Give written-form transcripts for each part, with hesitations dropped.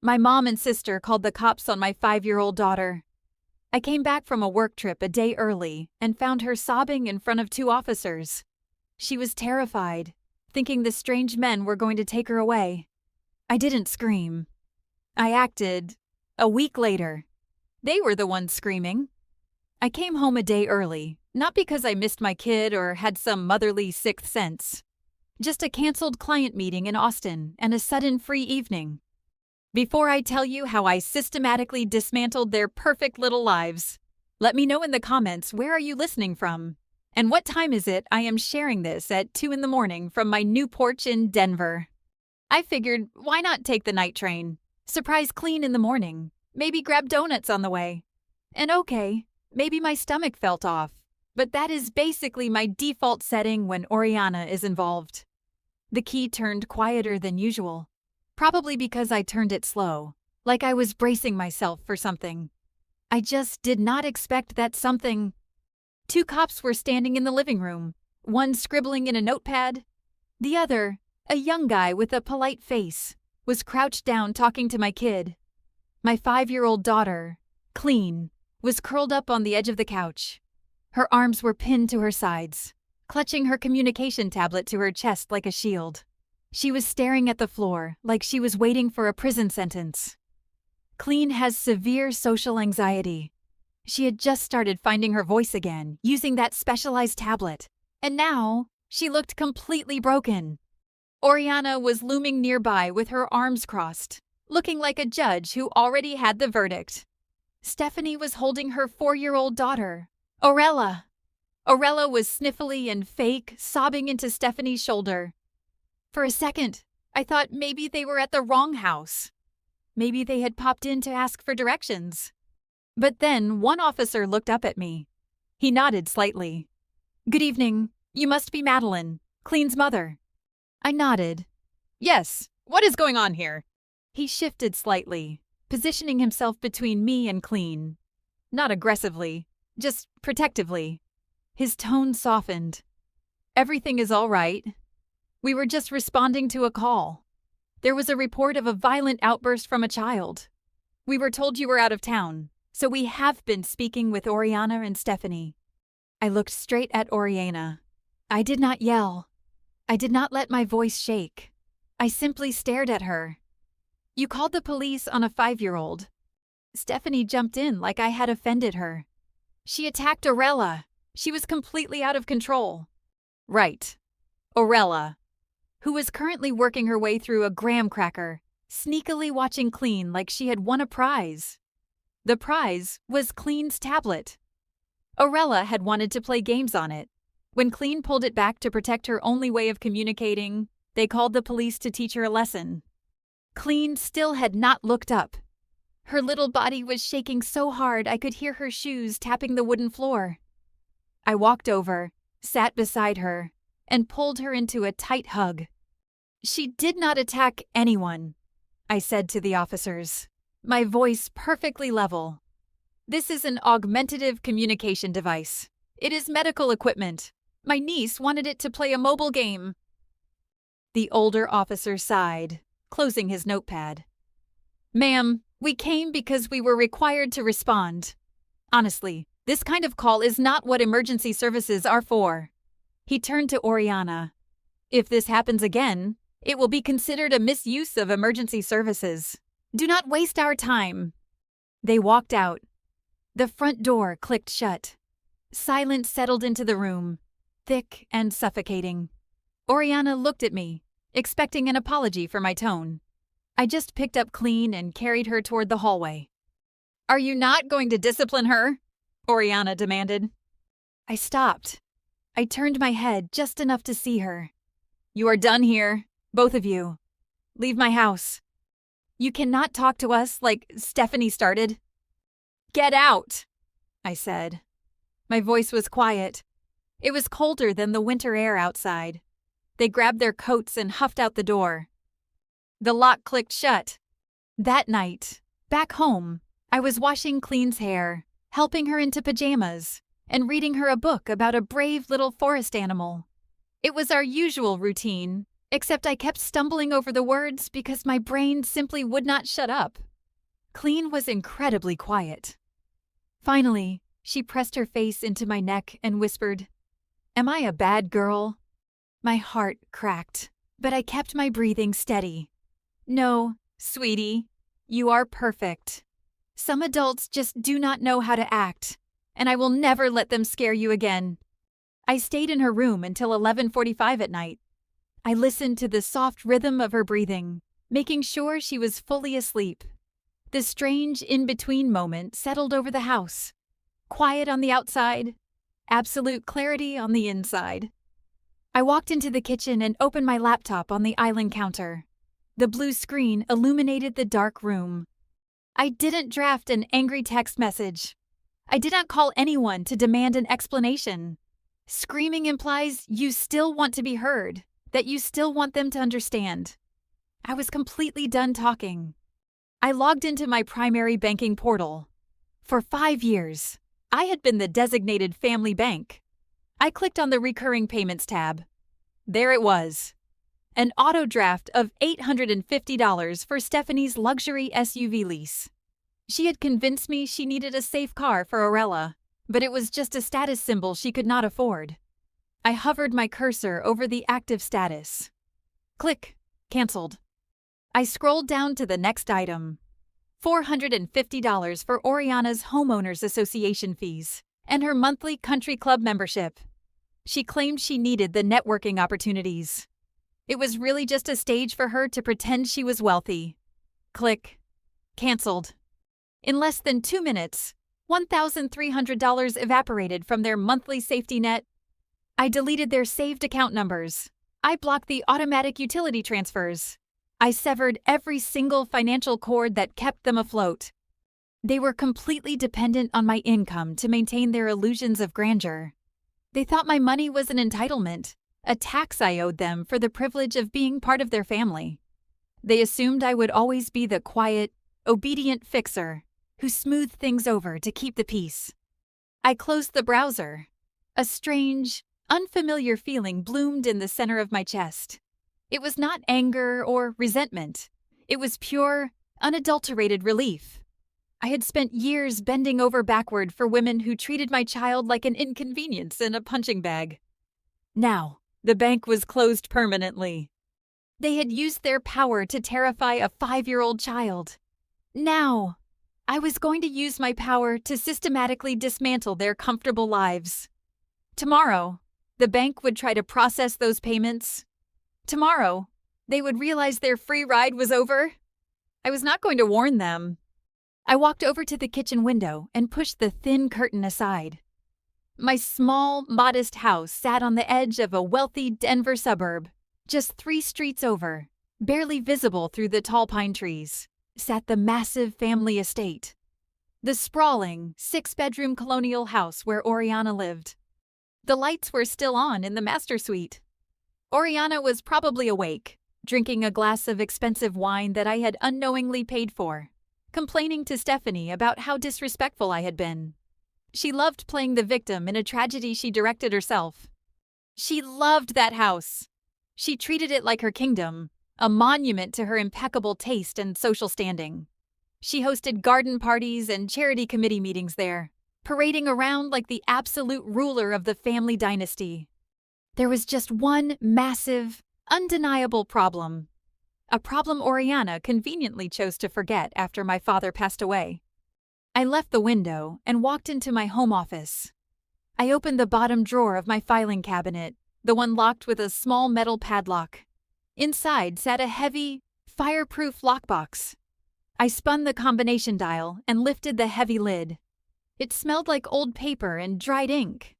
My mom and sister called the cops on my 5-year-old daughter. I came back from a work trip a day early and found her sobbing in front of 2 officers. She was terrified, thinking the strange men were going to take her away. I didn't scream. I acted. A week later, they were the ones screaming. I came home a day early, not because I missed my kid or had some motherly sixth sense. Just a canceled client meeting in Austin and a sudden free evening. Before I tell you how I systematically dismantled their perfect little lives, let me know in the comments where are you listening from, and what time is it I am sharing this at 2 in the morning from my new porch in Denver. I figured, why not take the night train? Surprise clean in the morning, maybe grab donuts on the way. And okay, maybe my stomach felt off, but that is basically my default setting when Oriana is involved. The key turned quieter than usual. Probably because I turned it slow, like I was bracing myself for something. I just did not expect that something. 2 cops were standing in the living room, one scribbling in a notepad. The other, a young guy with a polite face, was crouched down talking to my kid. My 5-year-old daughter, Clean, was curled up on the edge of the couch. Her arms were pinned to her sides, clutching her communication tablet to her chest like a shield. She was staring at the floor like she was waiting for a prison sentence. Clean has severe social anxiety. She had just started finding her voice again, using that specialized tablet. And now, she looked completely broken. Oriana was looming nearby with her arms crossed, looking like a judge who already had the verdict. Stephanie was holding her 4-year-old daughter, Orella. Orella was sniffly and fake, sobbing into Stephanie's shoulder. For a second, I thought maybe they were at the wrong house. Maybe they had popped in to ask for directions. But then one officer looked up at me. He nodded slightly. "Good evening. You must be Madeline, Clean's mother." I nodded. "Yes, what is going on here?" He shifted slightly, positioning himself between me and Clean. Not aggressively, just protectively. His tone softened. "Everything is all right. We were just responding to a call. There was a report of a violent outburst from a child. We were told you were out of town, so we have been speaking with Oriana and Stephanie." I looked straight at Oriana. I did not yell. I did not let my voice shake. I simply stared at her. "You called the police on a 5-year-old. Stephanie jumped in like I had offended her. She attacked Orella. She was completely out of control." "Right. Orella, who was currently working her way through a graham cracker, sneakily watching Clean like she had won a prize. The prize was Clean's tablet. Orella had wanted to play games on it. When Clean pulled it back to protect her only way of communicating, they called the police to teach her a lesson. Clean still had not looked up. Her little body was shaking so hard I could hear her shoes tapping the wooden floor. I walked over, sat beside her, and pulled her into a tight hug. "She did not attack anyone," I said to the officers, my voice perfectly level. "This is an augmentative communication device. It is medical equipment. My niece wanted it to play a mobile game." The older officer sighed, closing his notepad. "Ma'am, we came because we were required to respond. Honestly, this kind of call is not what emergency services are for." He turned to Oriana. "If this happens again, it will be considered a misuse of emergency services. Do not waste our time." They walked out. The front door clicked shut. Silence settled into the room, thick and suffocating. Oriana looked at me, expecting an apology for my tone. I just picked up Clean and carried her toward the hallway. "Are you not going to discipline her?" Oriana demanded. I stopped. I turned my head just enough to see her. "You are done here, both of you. Leave my house. You cannot talk to us like Stephanie started." "Get out," I said. My voice was quiet. It was colder than the winter air outside. They grabbed their coats and huffed out the door. The lock clicked shut. That night, back home, I was washing Clean's hair, helping her into pajamas, and reading her a book about a brave little forest animal. It was our usual routine, Except I kept stumbling over the words because my brain simply would not shut up. Clean was incredibly quiet. Finally, she pressed her face into my neck and whispered, "Am I a bad girl?" My heart cracked, but I kept my breathing steady. "No, sweetie, you are perfect. Some adults just do not know how to act, and I will never let them scare you again." I stayed in her room until 11:45 at night. I listened to the soft rhythm of her breathing, making sure she was fully asleep. The strange in-between moment settled over the house. Quiet on the outside, absolute clarity on the inside. I walked into the kitchen and opened my laptop on the island counter. The blue screen illuminated the dark room. I didn't draft an angry text message. I did not call anyone to demand an explanation. Screaming implies you still want to be heard, that you still want them to understand. I was completely done talking. I logged into my primary banking portal. For 5 years, I had been the designated family bank. I clicked on the recurring payments tab. There it was. An auto draft of $850 for Stephanie's luxury SUV lease. She had convinced me she needed a safe car for Orella, but it was just a status symbol she could not afford. I hovered my cursor over the active status. Click. Canceled. I scrolled down to the next item. $450 for Oriana's Homeowners Association fees and her monthly country club membership. She claimed she needed the networking opportunities. It was really just a stage for her to pretend she was wealthy. Click. Canceled. In less than 2 minutes, $1,300 evaporated from their monthly safety net. I deleted their saved account numbers. I blocked the automatic utility transfers. I severed every single financial cord that kept them afloat. They were completely dependent on my income to maintain their illusions of grandeur. They thought my money was an entitlement, a tax I owed them for the privilege of being part of their family. They assumed I would always be the quiet, obedient fixer who smoothed things over to keep the peace. I closed the browser. A strange, unfamiliar feeling bloomed in the center of my chest. It was not anger or resentment. It was pure, unadulterated relief. I had spent years bending over backward for women who treated my child like an inconvenience in a punching bag. Now, the bank was closed permanently. They had used their power to terrify a 5-year-old child. Now, I was going to use my power to systematically dismantle their comfortable lives. Tomorrow, the bank would try to process those payments. Tomorrow, they would realize their free ride was over. I was not going to warn them. I walked over to the kitchen window and pushed the thin curtain aside. My small, modest house sat on the edge of a wealthy Denver suburb. Just 3 streets over, barely visible through the tall pine trees, sat the massive family estate. The sprawling, 6-bedroom colonial house where Oriana lived. The lights were still on in the master suite. Oriana was probably awake, drinking a glass of expensive wine that I had unknowingly paid for, complaining to Stephanie about how disrespectful I had been. She loved playing the victim in a tragedy she directed herself. She loved that house. She treated it like her kingdom, a monument to her impeccable taste and social standing. She hosted garden parties and charity committee meetings there, parading around like the absolute ruler of the family dynasty. There was just one massive, undeniable problem. A problem Oriana conveniently chose to forget after my father passed away. I left the window and walked into my home office. I opened the bottom drawer of my filing cabinet, the one locked with a small metal padlock. Inside sat a heavy, fireproof lockbox. I spun the combination dial and lifted the heavy lid. It smelled like old paper and dried ink.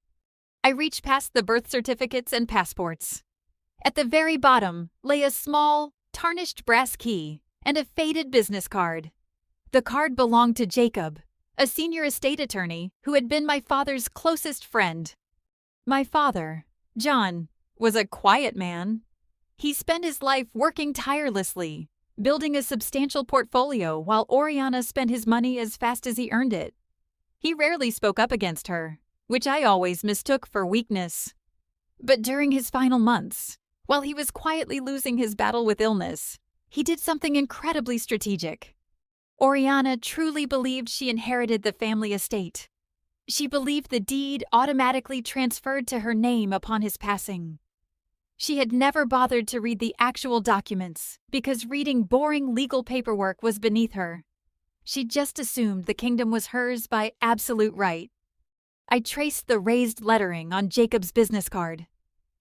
I reached past the birth certificates and passports. At the very bottom lay a small, tarnished brass key and a faded business card. The card belonged to Jacob, a senior estate attorney who had been my father's closest friend. My father, John, was a quiet man. He spent his life working tirelessly, building a substantial portfolio while Oriana spent his money as fast as he earned it. He rarely spoke up against her, which I always mistook for weakness. But during his final months, While he was quietly losing his battle with illness, he did something incredibly strategic. Oriana truly believed she inherited the family estate. She believed the deed automatically transferred to her name upon his passing. She had never bothered to read the actual documents because reading boring legal paperwork was beneath her. She just assumed the kingdom was hers by absolute right. I traced the raised lettering on Jacob's business card.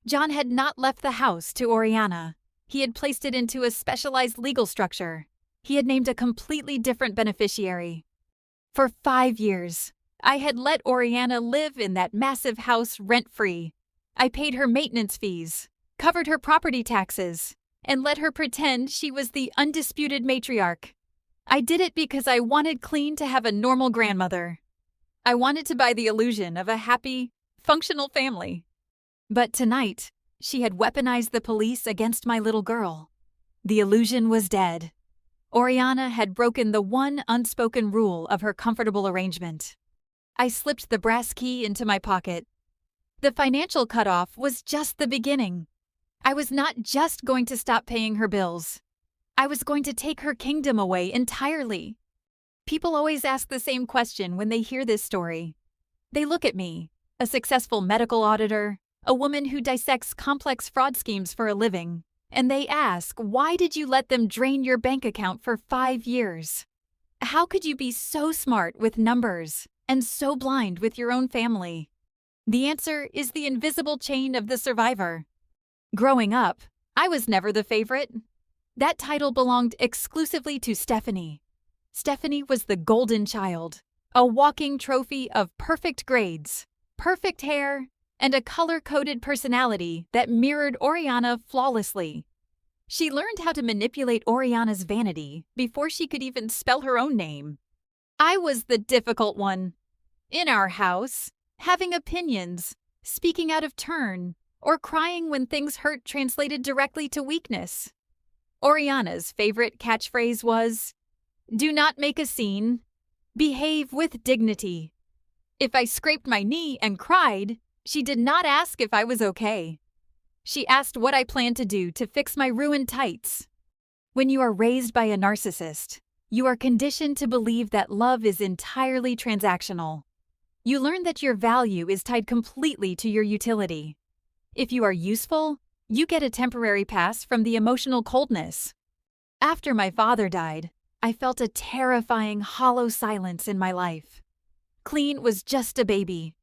John had not left the house to Oriana. He had placed it into a specialized legal structure. He had named a completely different beneficiary. For 5 years, I had let Oriana live in that massive house rent-free. I paid her maintenance fees, covered her property taxes, and let her pretend she was the undisputed matriarch. I did it because I wanted Cleen to have a normal grandmother. I wanted to buy the illusion of a happy, functional family. But tonight, she had weaponized the police against my little girl. The illusion was dead. Oriana had broken the one unspoken rule of her comfortable arrangement. I slipped the brass key into my pocket. The financial cutoff was just the beginning. I was not just going to stop paying her bills. I was going to take her kingdom away entirely. People always ask the same question when they hear this story. They look at me, a successful medical auditor, a woman who dissects complex fraud schemes for a living, and they ask, why did you let them drain your bank account for 5 years? How could you be so smart with numbers and so blind with your own family? The answer is the invisible chain of the survivor. Growing up, I was never the favorite. That title belonged exclusively to Stephanie. Stephanie was the golden child, a walking trophy of perfect grades, perfect hair, and a color-coded personality that mirrored Oriana flawlessly. She learned how to manipulate Oriana's vanity before she could even spell her own name. I was the difficult one. In our house, having opinions, speaking out of turn, or crying when things hurt translated directly to weakness. Oriana's favorite catchphrase was, "Do not make a scene. Behave with dignity." If I scraped my knee and cried, she did not ask if I was okay. She asked what I planned to do to fix my ruined tights. When you are raised by a narcissist, you are conditioned to believe that love is entirely transactional. You learn that your value is tied completely to your utility. If you are useful, you get a temporary pass from the emotional coldness. After my father died, I felt a terrifying, hollow silence in my life. Cleen was just a baby.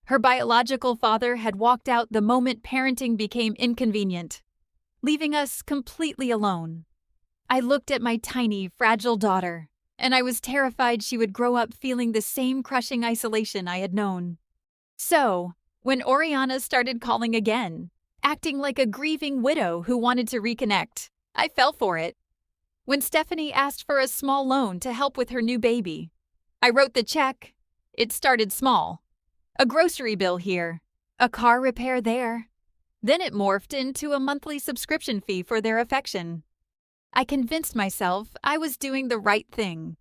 Her biological father had walked out the moment parenting became inconvenient, leaving us completely alone. I looked at my tiny, fragile daughter, and I was terrified she would grow up feeling the same crushing isolation I had known. So, when Oriana started calling again, acting like a grieving widow who wanted to reconnect, I fell for it. When Stephanie asked for a small loan to help with her new baby, I wrote the check. It started small. A grocery bill here, a car repair there. Then it morphed into a monthly subscription fee for their affection. I convinced myself I was doing the right thing.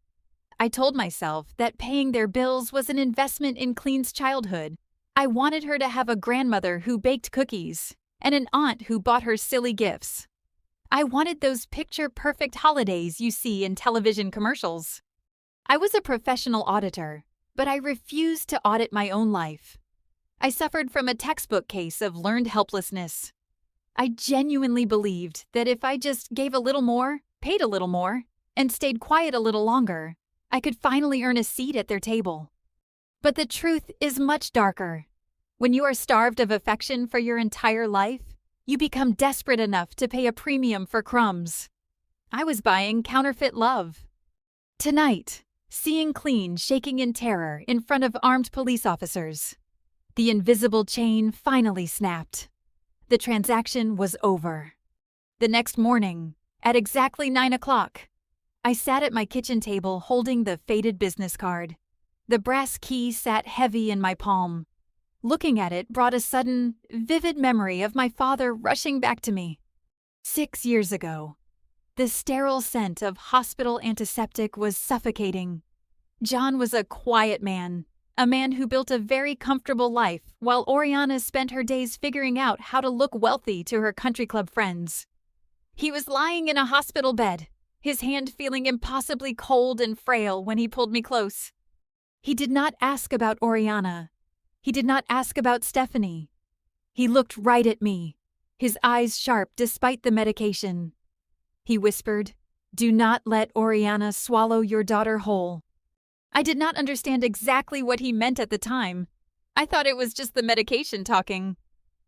I told myself that paying their bills was an investment in Cleen's childhood. I wanted her to have a grandmother who baked cookies and an aunt who bought her silly gifts. I wanted those picture-perfect holidays you see in television commercials. I was a professional auditor, but I refused to audit my own life. I suffered from a textbook case of learned helplessness. I genuinely believed that if I just gave a little more, paid a little more, and stayed quiet a little longer, I could finally earn a seat at their table. But the truth is much darker. When you are starved of affection for your entire life, you become desperate enough to pay a premium for crumbs. I was buying counterfeit love. Tonight, seeing Cleen shaking in terror in front of armed police officers, the invisible chain finally snapped. The transaction was over. The next morning, at exactly 9 o'clock, I sat at my kitchen table holding the faded business card. The brass key sat heavy in my palm. Looking at it brought a sudden, vivid memory of my father rushing back to me. 6 years ago, the sterile scent of hospital antiseptic was suffocating. John was a quiet man, a man who built a very comfortable life while Oriana spent her days figuring out how to look wealthy to her country club friends. He was lying in a hospital bed, his hand feeling impossibly cold and frail when he pulled me close. He did not ask about Oriana. He did not ask about Stephanie. He looked right at me, his eyes sharp despite the medication. He whispered, "Do not let Oriana swallow your daughter whole." I did not understand exactly what he meant at the time. I thought it was just the medication talking.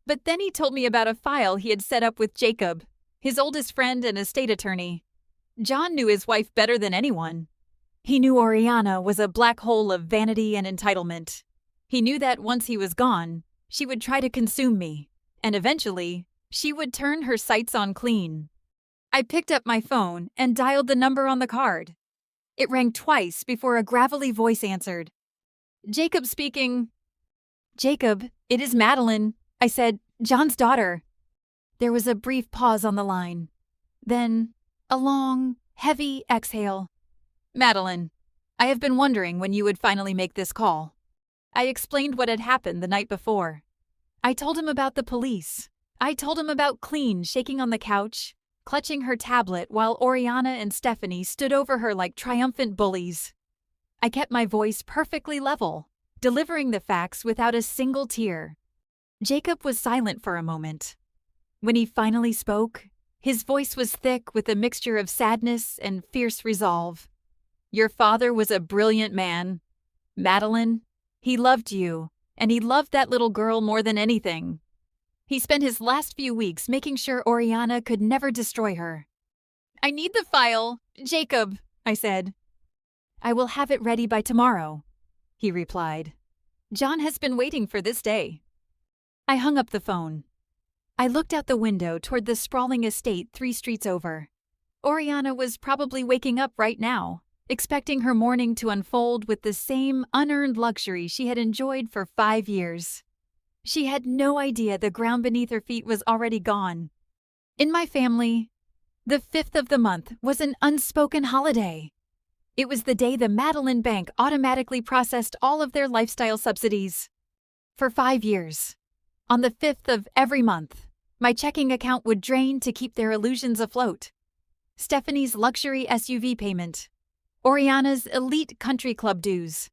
But then he told me about a file he had set up with Jacob, his oldest friend and estate attorney. John knew his wife better than anyone. He knew Oriana was a black hole of vanity and entitlement. He knew that once he was gone, she would try to consume me, and eventually, she would turn her sights on clean. I picked up my phone and dialed the number on the card. It rang twice before a gravelly voice answered. "Jacob speaking." "Jacob, it is Madeline," I said, "John's daughter." There was a brief pause on the line. Then, a long, heavy exhale. "Madeline, I have been wondering when you would finally make this call." I explained what had happened the night before. I told him about the police. I told him about Clean shaking on the couch, clutching her tablet while Oriana and Stephanie stood over her like triumphant bullies. I kept my voice perfectly level, delivering the facts without a single tear. Jacob was silent for a moment. When he finally spoke, his voice was thick with a mixture of sadness and fierce resolve. "Your father was a brilliant man. Madeline, he loved you, and he loved that little girl more than anything. He spent his last few weeks making sure Oriana could never destroy her." "I need the file, Jacob," I said. "I will have it ready by tomorrow," he replied. "John has been waiting for this day." I hung up the phone. I looked out the window toward the sprawling estate 3 streets over. Oriana was probably waking up right now, expecting her morning to unfold with the same unearned luxury she had enjoyed for 5 years. She had no idea the ground beneath her feet was already gone. In my family, the 5th of the month was an unspoken holiday. It was the day the Madeline Bank automatically processed all of their lifestyle subsidies. For 5 years, on the 5th of every month, my checking account would drain to keep their illusions afloat. Stephanie's luxury SUV payment, Oriana's elite country club dues,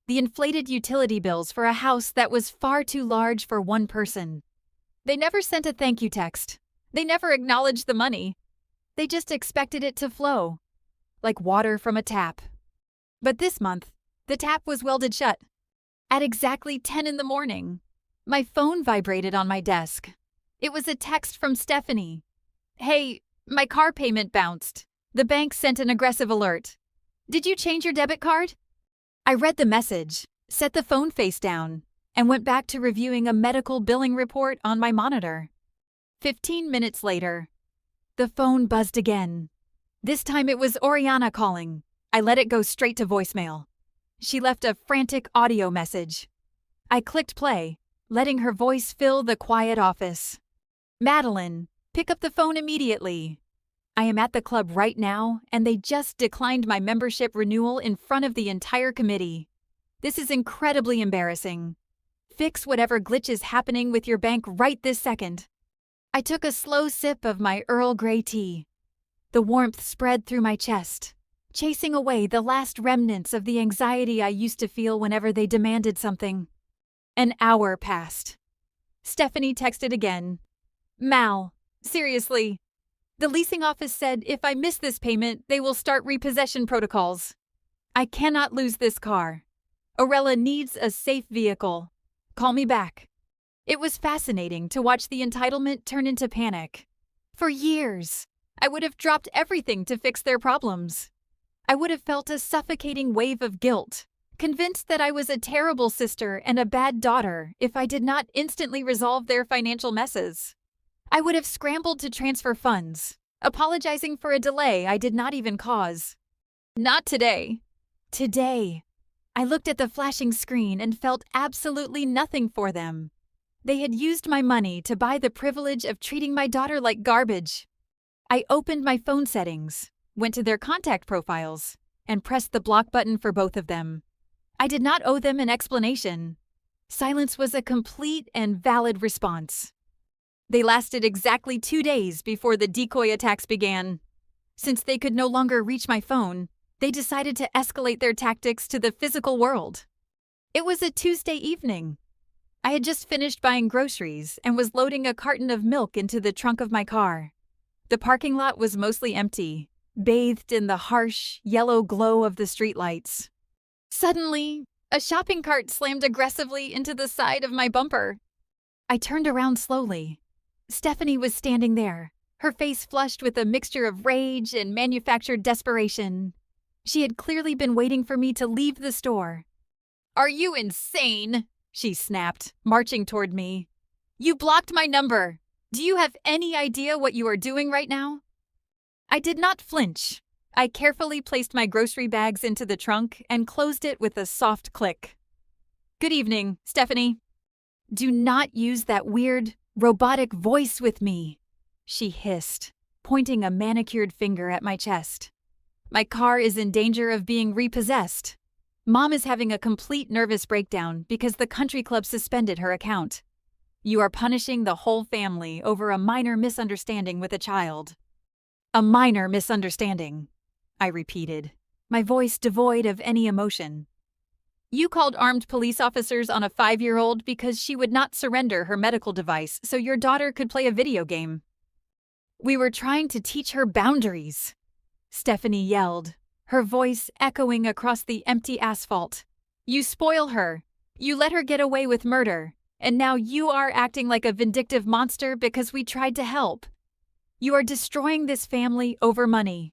the inflated utility bills for a house that was far too large for one person. They never sent a thank you text. They never acknowledged the money. They just expected it to flow, like water from a tap. But this month, the tap was welded shut. At exactly 10 in the morning, my phone vibrated on my desk. It was a text from Stephanie. "Hey, my car payment bounced. The bank sent an aggressive alert. Did you change your debit card?" I read the message, set the phone face down, and went back to reviewing a medical billing report on my monitor. 15 minutes later, the phone buzzed again. This time it was Oriana calling. I let it go straight to voicemail. She left a frantic audio message. I clicked play, letting her voice fill the quiet office. "Madeline, pick up the phone immediately. I am at the club right now, and they just declined my membership renewal in front of the entire committee. This is incredibly embarrassing. Fix whatever glitch is happening with your bank right this second." I took a slow sip of my Earl Grey tea. The warmth spread through my chest, chasing away the last remnants of the anxiety I used to feel whenever they demanded something. An hour passed. Stephanie texted again. "Mal, seriously. The leasing office said if I miss this payment, they will start repossession protocols. I cannot lose this car. Orella needs a safe vehicle. Call me back." It was fascinating to watch the entitlement turn into panic. For years, I would have dropped everything to fix their problems. I would have felt a suffocating wave of guilt, convinced that I was a terrible sister and a bad daughter if I did not instantly resolve their financial messes. I would have scrambled to transfer funds, apologizing for a delay I did not even cause. Not today. Today, I looked at the flashing screen and felt absolutely nothing for them. They had used my money to buy the privilege of treating my daughter like garbage. I opened my phone settings, went to their contact profiles, and pressed the block button for both of them. I did not owe them an explanation. Silence was a complete and valid response. They lasted exactly 2 days before the decoy attacks began. Since they could no longer reach my phone, they decided to escalate their tactics to the physical world. It was a Tuesday evening. I had just finished buying groceries and was loading a carton of milk into the trunk of my car. The parking lot was mostly empty, bathed in the harsh, yellow glow of the streetlights. Suddenly, a shopping cart slammed aggressively into the side of my bumper. I turned around slowly. Stephanie was standing there, her face flushed with a mixture of rage and manufactured desperation. She had clearly been waiting for me to leave the store. "Are you insane?" she snapped, marching toward me. "You blocked my number. Do you have any idea what you are doing right now?" I did not flinch. I carefully placed my grocery bags into the trunk and closed it with a soft click. "Good evening, Stephanie." "Do not use that weird, robotic voice with me," she hissed, pointing a manicured finger at my chest. "My car is in danger of being repossessed. Mom is having a complete nervous breakdown because the country club suspended her account. You are punishing the whole family over a minor misunderstanding with a child." "A minor misunderstanding," I repeated, my voice devoid of any emotion. "You called armed police officers on a 5-year-old because she would not surrender her medical device so your daughter could play a video game." "We were trying to teach her boundaries," Stephanie yelled, her voice echoing across the empty asphalt. "You spoil her. You let her get away with murder, and now you are acting like a vindictive monster because we tried to help. You are destroying this family over money."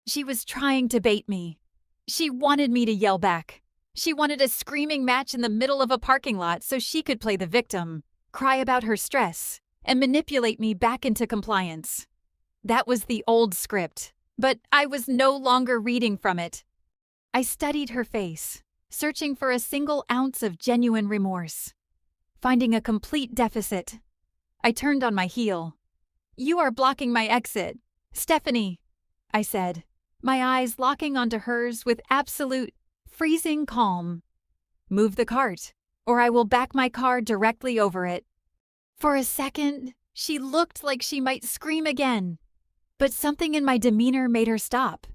She was trying to bait me. She wanted me to yell back. She wanted a screaming match in the middle of a parking lot so she could play the victim, cry about her stress, and manipulate me back into compliance. That was the old script, but I was no longer reading from it. I studied her face, searching for a single ounce of genuine remorse. Finding a complete deficit, I turned on my heel. "You are blocking my exit, Stephanie," I said, my eyes locking onto hers with absolute, freezing calm. "Move the cart, or I will back my car directly over it." For a second, she looked like she might scream again, but something in my demeanor made her stop.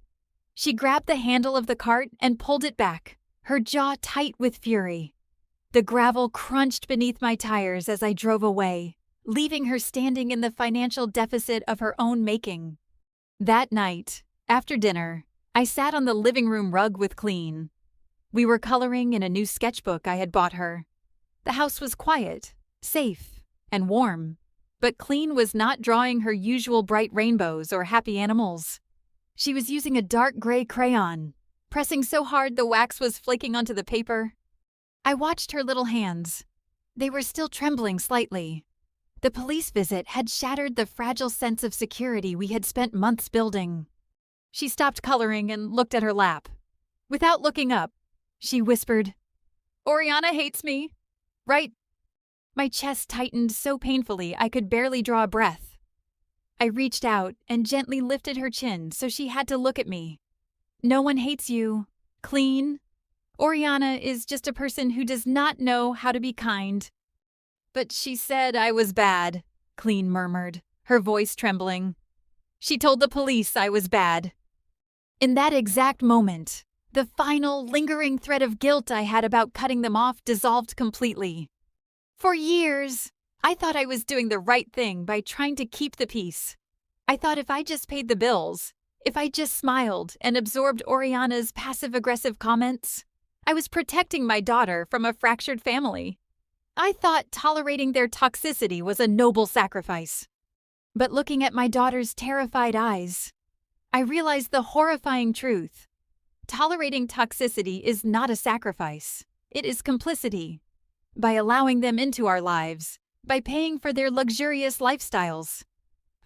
She grabbed the handle of the cart and pulled it back, her jaw tight with fury. The gravel crunched beneath my tires as I drove away, leaving her standing in the financial deficit of her own making. That night, after dinner, I sat on the living room rug with Clean. We were coloring in a new sketchbook I had bought her. The house was quiet, safe, and warm, but Clean was not drawing her usual bright rainbows or happy animals. She was using a dark gray crayon, pressing so hard the wax was flaking onto the paper. I watched her little hands. They were still trembling slightly. The police visit had shattered the fragile sense of security we had spent months building. She stopped coloring and looked at her lap. Without looking up, she whispered, "Oriana hates me, right?" My chest tightened so painfully I could barely draw a breath. I reached out and gently lifted her chin so she had to look at me. "No one hates you, Clean. Oriana is just a person who does not know how to be kind." "But she said I was bad," Clean murmured, her voice trembling. "She told the police I was bad." In that exact moment, the final, lingering thread of guilt I had about cutting them off dissolved completely. For years, I thought I was doing the right thing by trying to keep the peace. I thought if I just paid the bills, if I just smiled and absorbed Oriana's passive-aggressive comments, I was protecting my daughter from a fractured family. I thought tolerating their toxicity was a noble sacrifice. But looking at my daughter's terrified eyes, I realized the horrifying truth. Tolerating toxicity is not a sacrifice. It is complicity. By allowing them into our lives, by paying for their luxurious lifestyles.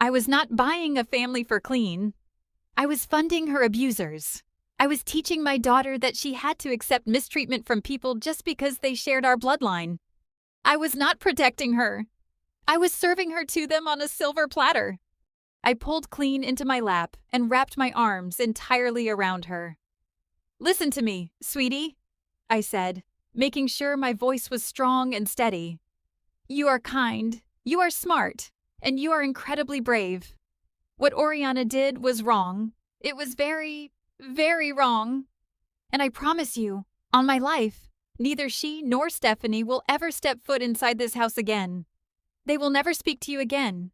I was not buying a family for Clean. I was funding her abusers. I was teaching my daughter that she had to accept mistreatment from people just because they shared our bloodline. I was not protecting her. I was serving her to them on a silver platter. I pulled Clean into my lap and wrapped my arms entirely around her. "Listen to me, sweetie," I said, making sure my voice was strong and steady. You are kind, you are smart, and you are incredibly brave. What Oriana did was wrong. It was very, very wrong. And I promise you, on my life, neither she nor Stephanie will ever step foot inside this house again. They will never speak to you again.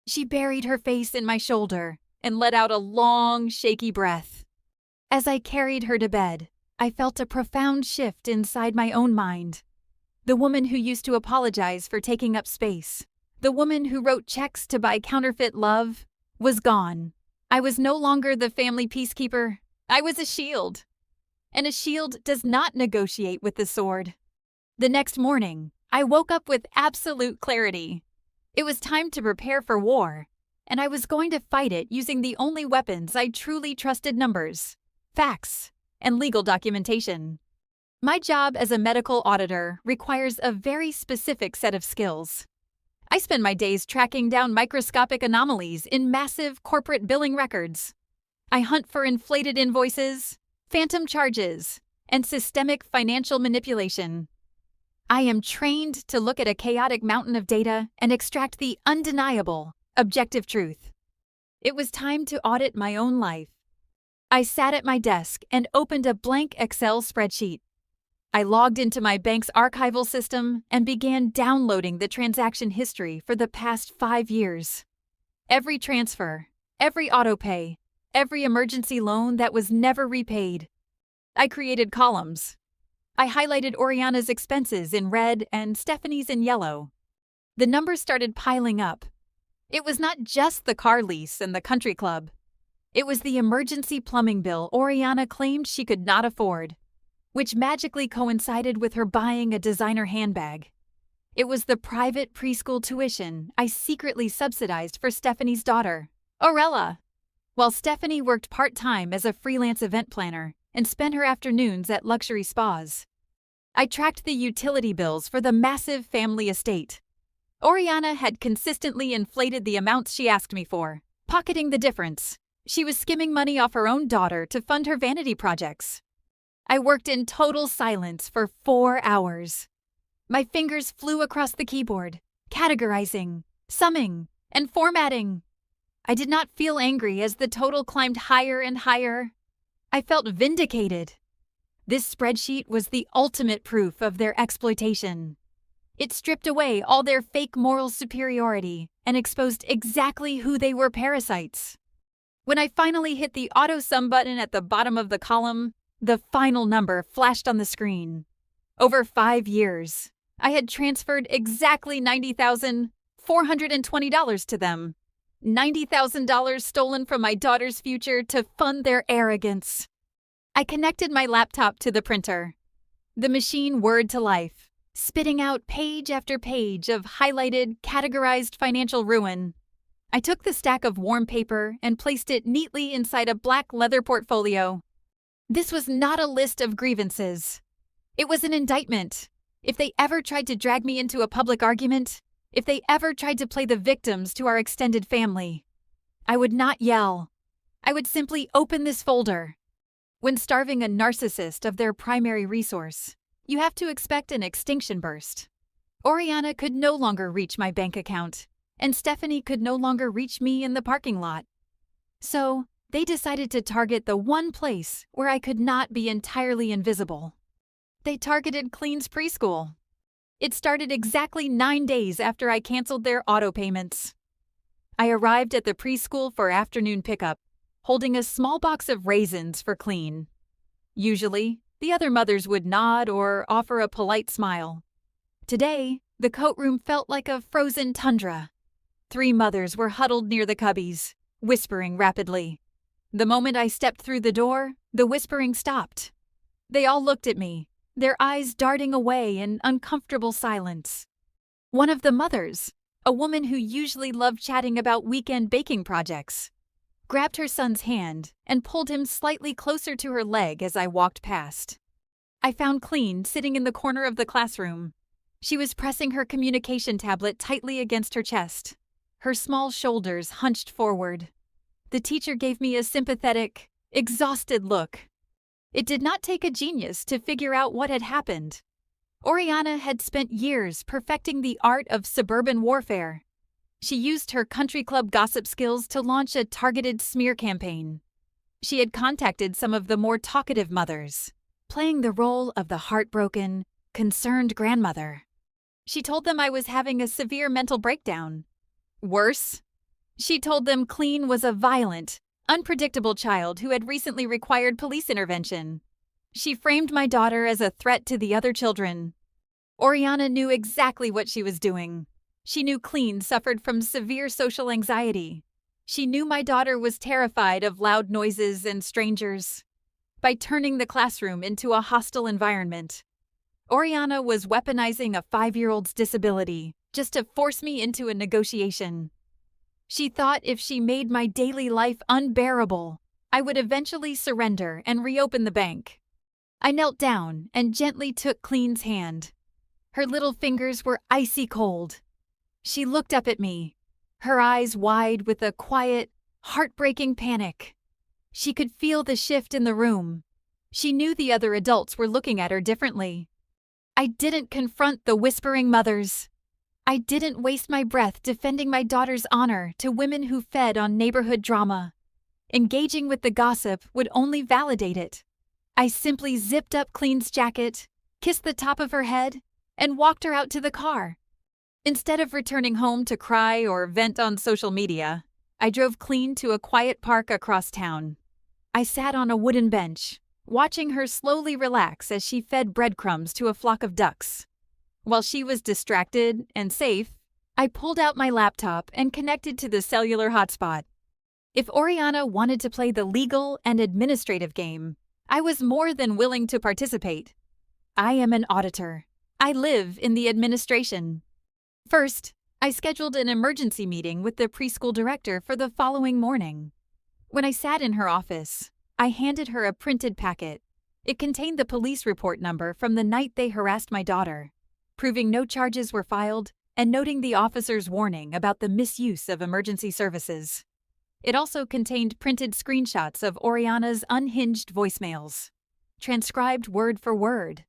She buried her face in my shoulder and let out a long, shaky breath. As I carried her to bed, I felt a profound shift inside my own mind. The woman who used to apologize for taking up space, the woman who wrote checks to buy counterfeit love, was gone. I was no longer the family peacekeeper. I was a shield. And a shield does not negotiate with the sword. The next morning, I woke up with absolute clarity. It was time to prepare for war, and I was going to fight it using the only weapons I truly trusted: numbers, facts, and legal documentation. My job as a medical auditor requires a very specific set of skills. I spend my days tracking down microscopic anomalies in massive corporate billing records. I hunt for inflated invoices, phantom charges, and systemic financial manipulation. I am trained to look at a chaotic mountain of data and extract the undeniable, objective truth. It was time to audit my own life. I sat at my desk and opened a blank Excel spreadsheet. I logged into my bank's archival system and began downloading the transaction history for the past 5 years. Every transfer, every autopay, every emergency loan that was never repaid. I created columns. I highlighted Oriana's expenses in red and Stephanie's in yellow. The numbers started piling up. It was not just the car lease and the country club. It was the emergency plumbing bill Oriana claimed she could not afford, which magically coincided with her buying a designer handbag. It was the private preschool tuition I secretly subsidized for Stephanie's daughter, Aurella, while Stephanie worked part-time as a freelance event planner and spent her afternoons at luxury spas. I tracked the utility bills for the massive family estate. Oriana had consistently inflated the amounts she asked me for, pocketing the difference. She was skimming money off her own daughter to fund her vanity projects. I worked in total silence for 4 hours. My fingers flew across the keyboard, categorizing, summing, and formatting. I did not feel angry as the total climbed higher and higher. I felt vindicated. This spreadsheet was the ultimate proof of their exploitation. It stripped away all their fake moral superiority and exposed exactly who they were: parasites. When I finally hit the auto-sum button at the bottom of the column, the final number flashed on the screen. Over 5 years, I had transferred exactly $90,420 to them. $90,000 stolen from my daughter's future to fund their arrogance. I connected my laptop to the printer. The machine whirred to life, spitting out page after page of highlighted, categorized financial ruin. I took the stack of warm paper and placed it neatly inside a black leather portfolio. This was not a list of grievances. It was an indictment. If they ever tried to drag me into a public argument, if they ever tried to play the victims to our extended family, I would not yell. I would simply open this folder. When starving a narcissist of their primary resource, you have to expect an extinction burst. Oriana could no longer reach my bank account, and Stephanie could no longer reach me in the parking lot. So, they decided to target the one place where I could not be entirely invisible. They targeted Clean's preschool. It started exactly 9 days after I canceled their auto payments. I arrived at the preschool for afternoon pickup, holding a small box of raisins for Clean. Usually, the other mothers would nod or offer a polite smile. Today, the coat room felt like a frozen tundra. 3 mothers were huddled near the cubbies, whispering rapidly. The moment I stepped through the door, the whispering stopped. They all looked at me, their eyes darting away in uncomfortable silence. One of the mothers, a woman who usually loved chatting about weekend baking projects, grabbed her son's hand and pulled him slightly closer to her leg as I walked past. I found Clean sitting in the corner of the classroom. She was pressing her communication tablet tightly against her chest, her small shoulders hunched forward. The teacher gave me a sympathetic, exhausted look. It did not take a genius to figure out what had happened. Oriana had spent years perfecting the art of suburban warfare. She used her country club gossip skills to launch a targeted smear campaign. She had contacted some of the more talkative mothers, playing the role of the heartbroken, concerned grandmother. She told them I was having a severe mental breakdown. Worse, she told them Clean was a violent, unpredictable child who had recently required police intervention. She framed my daughter as a threat to the other children. Oriana knew exactly what she was doing. She knew Clean suffered from severe social anxiety. She knew my daughter was terrified of loud noises and strangers. By turning the classroom into a hostile environment, Oriana was weaponizing a 5-year-old's disability just to force me into a negotiation. She thought if she made my daily life unbearable, I would eventually surrender and reopen the bank. I knelt down and gently took Clean's hand. Her little fingers were icy cold. She looked up at me, her eyes wide with a quiet, heartbreaking panic. She could feel the shift in the room. She knew the other adults were looking at her differently. I didn't confront the whispering mothers. I didn't waste my breath defending my daughter's honor to women who fed on neighborhood drama. Engaging with the gossip would only validate it. I simply zipped up Clean's jacket, kissed the top of her head, and walked her out to the car. Instead of returning home to cry or vent on social media, I drove Clean to a quiet park across town. I sat on a wooden bench, watching her slowly relax as she fed breadcrumbs to a flock of ducks. While she was distracted and safe, I pulled out my laptop and connected to the cellular hotspot. If Oriana wanted to play the legal and administrative game, I was more than willing to participate. I am an auditor. I live in the administration. First, I scheduled an emergency meeting with the preschool director for the following morning. When I sat in her office, I handed her a printed packet. It contained the police report number from the night they harassed my daughter, proving no charges were filed and noting the officer's warning about the misuse of emergency services. It also contained printed screenshots of Oriana's unhinged voicemails, transcribed word for word.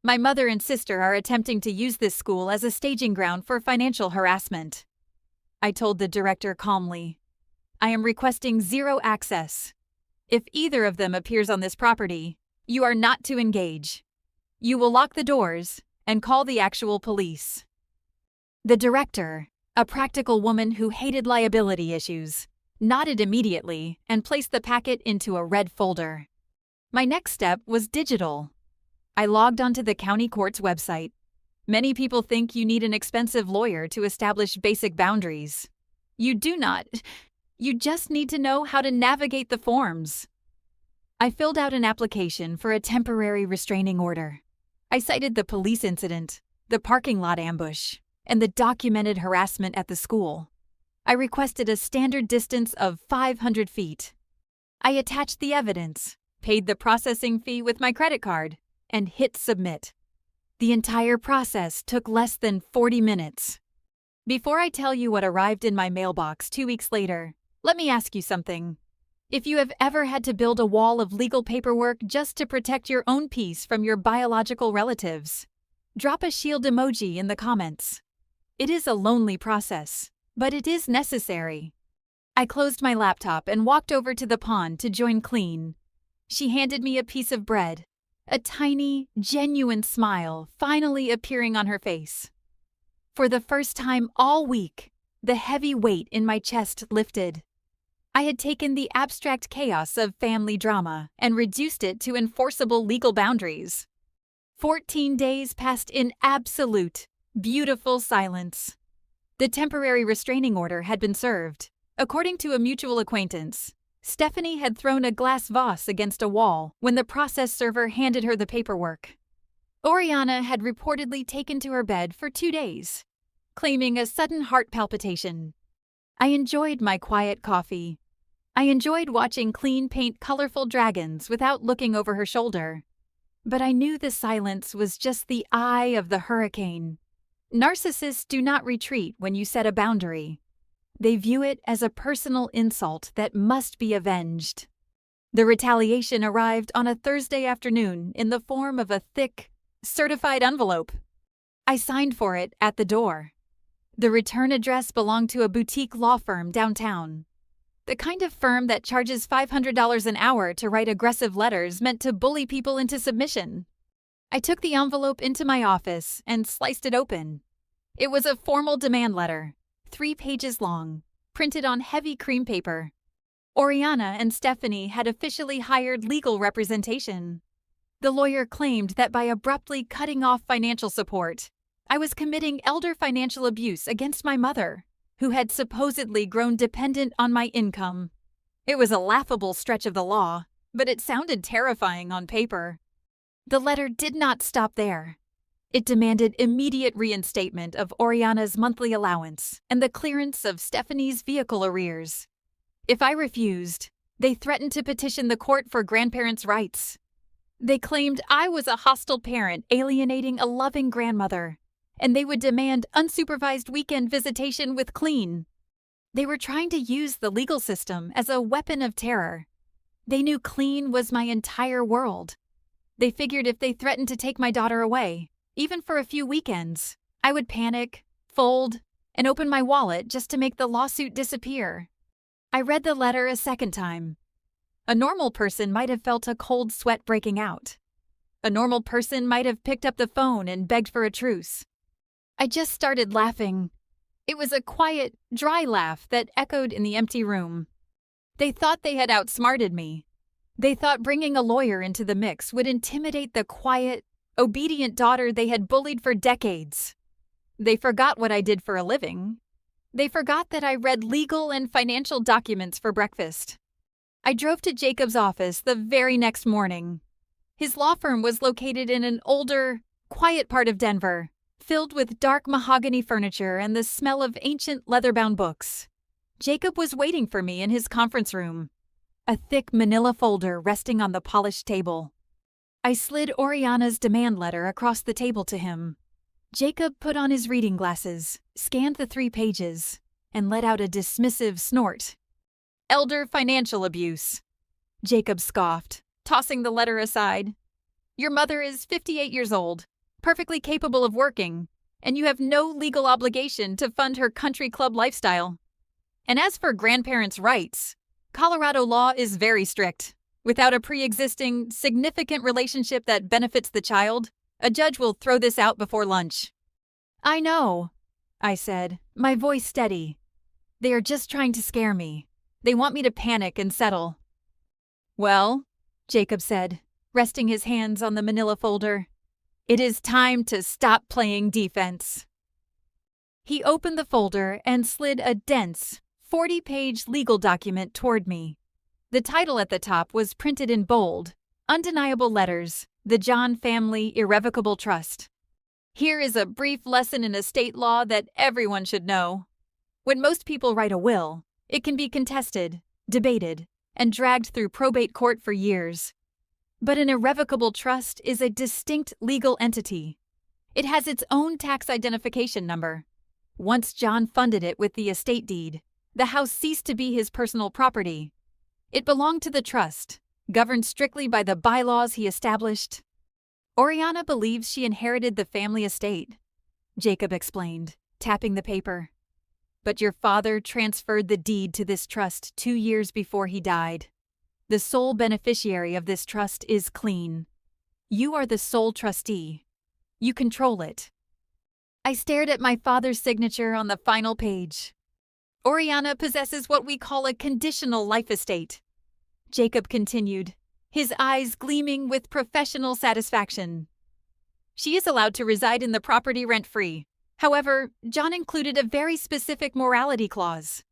My mother and sister are attempting to use this school as a staging ground for financial harassment, I told the director calmly. I am requesting 0 access. If either of them appears on this property, you are not to engage. You will lock the doors and call the actual police. The director, a practical woman who hated liability issues, nodded immediately and placed the packet into a red folder. My next step was digital. I logged onto the county court's website. Many people think you need an expensive lawyer to establish basic boundaries. You do not. You just need to know how to navigate the forms. I filled out an application for a temporary restraining order. I cited the police incident, the parking lot ambush, and the documented harassment at the school. I requested a standard distance of 500 feet. I attached the evidence, paid the processing fee with my credit card, and hit submit. The entire process took less than 40 minutes. Before I tell you what arrived in my mailbox 2 weeks later, let me ask you something. If you have ever had to build a wall of legal paperwork just to protect your own peace from your biological relatives, drop a shield emoji in the comments. It is a lonely process, but it is necessary. I closed my laptop and walked over to the pond to join Clean. She handed me a piece of bread, a tiny, genuine smile finally appearing on her face. For the first time all week, the heavy weight in my chest lifted. I had taken the abstract chaos of family drama and reduced it to enforceable legal boundaries. 14 days passed in absolute, beautiful silence. The temporary restraining order had been served. According to a mutual acquaintance, Stephanie had thrown a glass vase against a wall when the process server handed her the paperwork. Oriana had reportedly taken to her bed for 2 days, claiming a sudden heart palpitation. I enjoyed my quiet coffee. I enjoyed watching Clean paint colorful dragons without looking over her shoulder. But I knew the silence was just the eye of the hurricane. Narcissists do not retreat when you set a boundary. They view it as a personal insult that must be avenged. The retaliation arrived on a Thursday afternoon in the form of a thick, certified envelope. I signed for it at the door. The return address belonged to a boutique law firm downtown. The kind of firm that charges $500 an hour to write aggressive letters meant to bully people into submission. I took the envelope into my office and sliced it open. It was a formal demand letter, 3 pages long, printed on heavy cream paper. Oriana and Stephanie had officially hired legal representation. The lawyer claimed that by abruptly cutting off financial support, I was committing elder financial abuse against my mother, who had supposedly grown dependent on my income. It was a laughable stretch of the law, but it sounded terrifying on paper. The letter did not stop there. It demanded immediate reinstatement of Oriana's monthly allowance and the clearance of Stephanie's vehicle arrears. If I refused, they threatened to petition the court for grandparents' rights. They claimed I was a hostile parent alienating a loving grandmother, and they would demand unsupervised weekend visitation with Clean. They were trying to use the legal system as a weapon of terror. They knew Clean was my entire world. They figured if they threatened to take my daughter away, even for a few weekends, I would panic, fold, and open my wallet just to make the lawsuit disappear. I read the letter a second time. A normal person might have felt a cold sweat breaking out. A normal person might have picked up the phone and begged for a truce. I just started laughing. It was a quiet, dry laugh that echoed in the empty room. They thought they had outsmarted me. They thought bringing a lawyer into the mix would intimidate the quiet, obedient daughter they had bullied for decades. They forgot what I did for a living. They forgot that I read legal and financial documents for breakfast. I drove to Jacob's office the very next morning. His law firm was located in an older, quiet part of Denver, filled with dark mahogany furniture and the smell of ancient leather-bound books. Jacob was waiting for me in his conference room, a thick manila folder resting on the polished table. I slid Oriana's demand letter across the table to him. Jacob put on his reading glasses, scanned the 3 pages, and let out a dismissive snort. Elder financial abuse. Jacob scoffed, tossing the letter aside. Your mother is 58 years old, perfectly capable of working, and you have no legal obligation to fund her country club lifestyle. And as for grandparents' rights, Colorado law is very strict. Without a pre-existing, significant relationship that benefits the child, a judge will throw this out before lunch. I know, I said, my voice steady. They are just trying to scare me. They want me to panic and settle. Well, Jacob said, resting his hands on the manila folder, it is time to stop playing defense. He opened the folder and slid a dense, 40-page legal document toward me. The title at the top was printed in bold, undeniable letters, The John Family Irrevocable Trust. Here is a brief lesson in estate law that everyone should know. When most people write a will, it can be contested, debated, and dragged through probate court for years. But an irrevocable trust is a distinct legal entity. It has its own tax identification number. Once John funded it with the estate deed, the house ceased to be his personal property. It belonged to the trust, governed strictly by the bylaws he established. Oriana believes she inherited the family estate, Jacob explained, tapping the paper. But your father transferred the deed to this trust 2 years before he died. The sole beneficiary of this trust is Clean. You are the sole trustee. You control it. I stared at my father's signature on the final page. Oriana possesses what we call a conditional life estate, Jacob continued, his eyes gleaming with professional satisfaction. She is allowed to reside in the property rent-free. However, John included a very specific morality clause.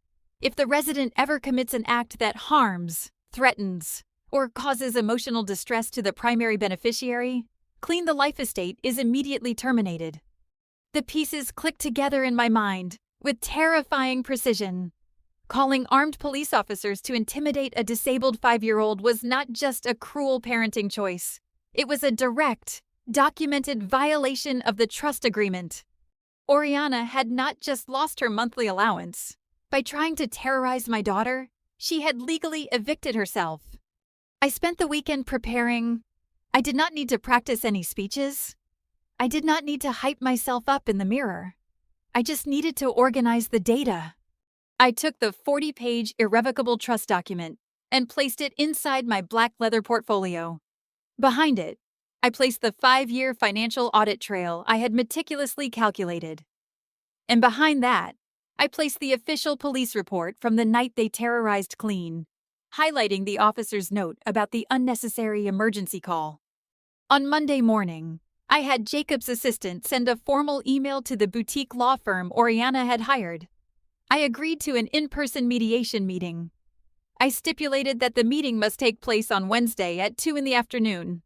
If the resident ever commits an act that harms, threatens, or causes emotional distress to the primary beneficiary, Clean the life estate is immediately terminated. The pieces clicked together in my mind with terrifying precision. Calling armed police officers to intimidate a disabled 5-year-old was not just a cruel parenting choice. It was a direct, documented violation of the trust agreement. Oriana had not just lost her monthly allowance. By trying to terrorize my daughter, she had legally evicted herself. I spent the weekend preparing. I did not need to practice any speeches. I did not need to hype myself up in the mirror. I just needed to organize the data. I took the 40-page irrevocable trust document and placed it inside my black leather portfolio. Behind it, I placed the 5-year financial audit trail I had meticulously calculated. And behind that, I placed the official police report from the night they terrorized Clean, highlighting the officer's note about the unnecessary emergency call. On Monday morning, I had Jacob's assistant send a formal email to the boutique law firm Oriana had hired. I agreed to an in-person mediation meeting. I stipulated that the meeting must take place on Wednesday at 2 p.m,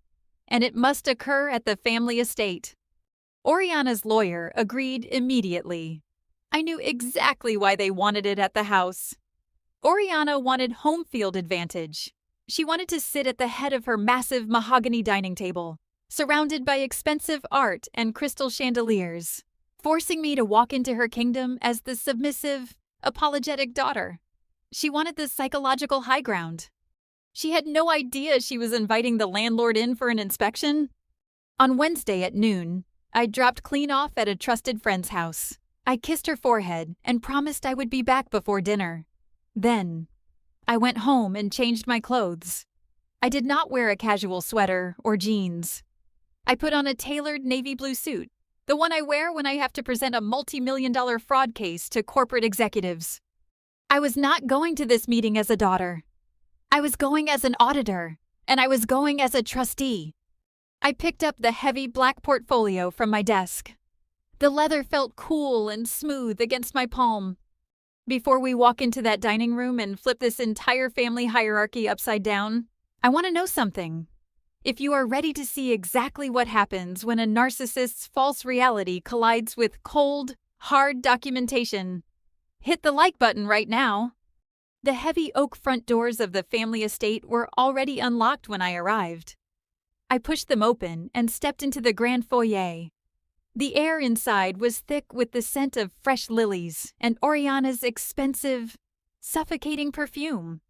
and it must occur at the family estate. Oriana's lawyer agreed immediately. I knew exactly why they wanted it at the house. Oriana wanted home field advantage. She wanted to sit at the head of her massive mahogany dining table, surrounded by expensive art and crystal chandeliers, forcing me to walk into her kingdom as the submissive, apologetic daughter. She wanted the psychological high ground. She had no idea she was inviting the landlord in for an inspection. On Wednesday at noon, I dropped Clean off at a trusted friend's house. I kissed her forehead and promised I would be back before dinner. Then, I went home and changed my clothes. I did not wear a casual sweater or jeans. I put on a tailored navy blue suit, the one I wear when I have to present a multi-million-dollar fraud case to corporate executives. I was not going to this meeting as a daughter. I was going as an auditor, and I was going as a trustee. I picked up the heavy black portfolio from my desk. The leather felt cool and smooth against my palm. Before we walk into that dining room and flip this entire family hierarchy upside down, I want to know something. If you are ready to see exactly what happens when a narcissist's false reality collides with cold, hard documentation, hit the like button right now. The heavy oak front doors of the family estate were already unlocked when I arrived. I pushed them open and stepped into the grand foyer. The air inside was thick with the scent of fresh lilies and Oriana's expensive, suffocating perfume.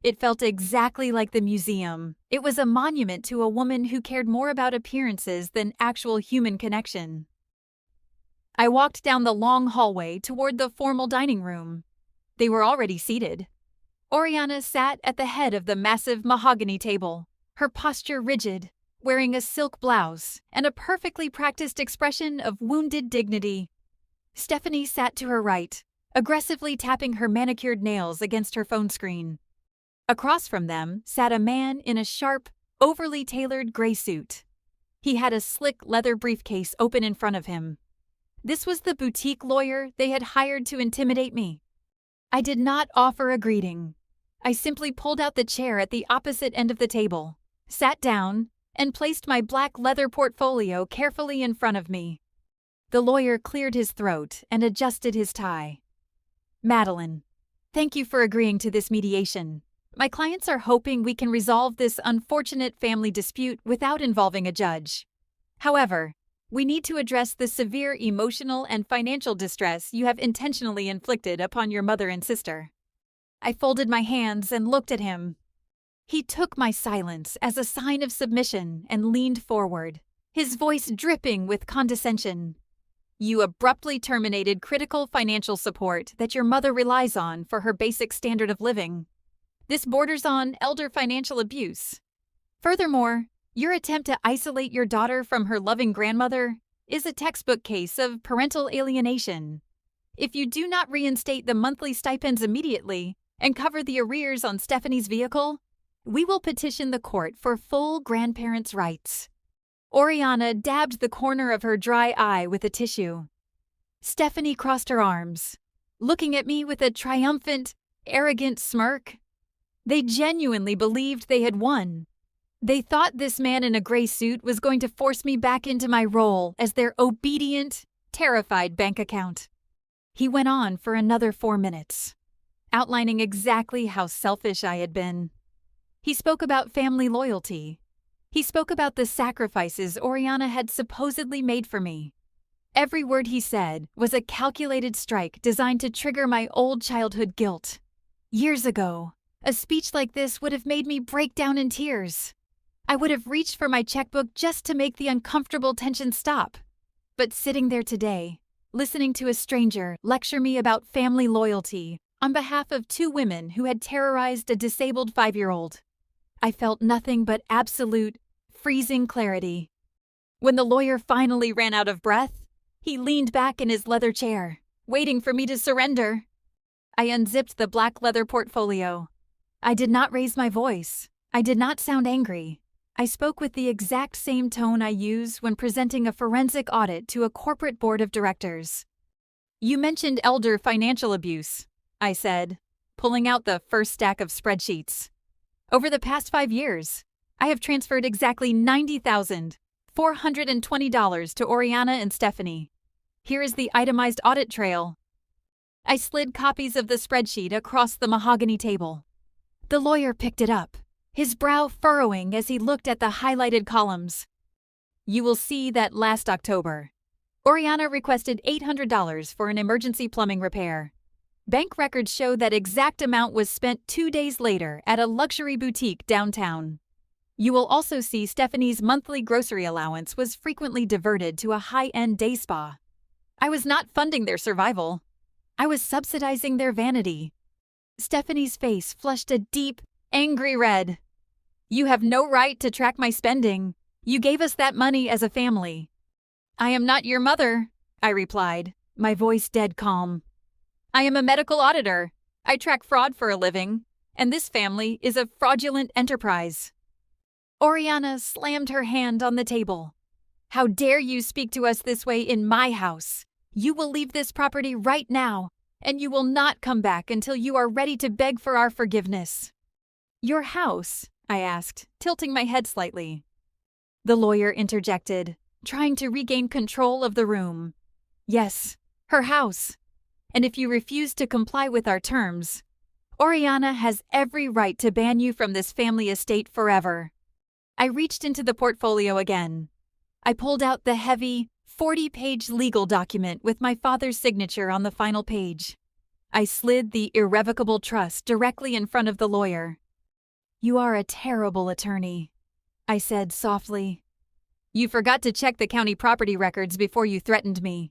It felt exactly like the museum. It was a monument to a woman who cared more about appearances than actual human connection. I walked down the long hallway toward the formal dining room. They were already seated. Oriana sat at the head of the massive mahogany table, her posture rigid, wearing a silk blouse and a perfectly practiced expression of wounded dignity. Stephanie sat to her right, aggressively tapping her manicured nails against her phone screen. Across from them sat a man in a sharp, overly tailored gray suit. He had a slick leather briefcase open in front of him. This was the boutique lawyer they had hired to intimidate me. I did not offer a greeting. I simply pulled out the chair at the opposite end of the table, sat down, and placed my black leather portfolio carefully in front of me. The lawyer cleared his throat and adjusted his tie. Madeline, thank you for agreeing to this mediation. My clients are hoping we can resolve this unfortunate family dispute without involving a judge. However, we need to address the severe emotional and financial distress you have intentionally inflicted upon your mother and sister. I folded my hands and looked at him. He took my silence as a sign of submission and leaned forward, his voice dripping with condescension. You abruptly terminated critical financial support that your mother relies on for her basic standard of living. This borders on elder financial abuse. Furthermore, your attempt to isolate your daughter from her loving grandmother is a textbook case of parental alienation. If you do not reinstate the monthly stipends immediately and cover the arrears on Stephanie's vehicle, we will petition the court for full grandparents' rights. Oriana dabbed the corner of her dry eye with a tissue. Stephanie crossed her arms, looking at me with a triumphant, arrogant smirk. They genuinely believed they had won. They thought this man in a gray suit was going to force me back into my role as their obedient, terrified bank account. He went on for another 4 minutes, outlining exactly how selfish I had been. He spoke about family loyalty. He spoke about the sacrifices Oriana had supposedly made for me. Every word he said was a calculated strike designed to trigger my old childhood guilt. Years ago, A speech like this would have made me break down in tears. I would have reached for my checkbook just to make the uncomfortable tension stop. But sitting there today, listening to a stranger lecture me about family loyalty on behalf of two women who had terrorized a disabled 5-year-old, I felt nothing but absolute, freezing clarity. When the lawyer finally ran out of breath, he leaned back in his leather chair, waiting for me to surrender. I unzipped the black leather portfolio. I did not raise my voice. I did not sound angry. I spoke with the exact same tone I use when presenting a forensic audit to a corporate board of directors. "You mentioned elder financial abuse," I said, pulling out the first stack of spreadsheets. "Over the past 5 years, I have transferred exactly $90,420 to Oriana and Stephanie. Here is the itemized audit trail." I slid copies of the spreadsheet across the mahogany table. The lawyer picked it up, his brow furrowing as he looked at the highlighted columns. "You will see that last October, Oriana requested $800 for an emergency plumbing repair. Bank records show that exact amount was spent 2 days later at a luxury boutique downtown. You will also see Stephanie's monthly grocery allowance was frequently diverted to a high-end day spa. I was not funding their survival. I was subsidizing their vanity." Stephanie's face flushed a deep, angry red. "You have no right to track my spending. You gave us that money as a family." "I am not your mother," I replied, my voice dead calm. "I am a medical auditor. I track fraud for a living, and this family is a fraudulent enterprise." Oriana slammed her hand on the table. "How dare you speak to us this way in my house? You will leave this property right now, and you will not come back until you are ready to beg for our forgiveness." "Your house?" I asked, tilting my head slightly. The lawyer interjected, trying to regain control of the room. "Yes, her house. And if you refuse to comply with our terms, Oriana has every right to ban you from this family estate forever." I reached into the portfolio again. I pulled out the heavy, 40-page legal document with my father's signature on the final page. I slid the irrevocable trust directly in front of the lawyer. "You are a terrible attorney," I said softly. "You forgot to check the county property records before you threatened me.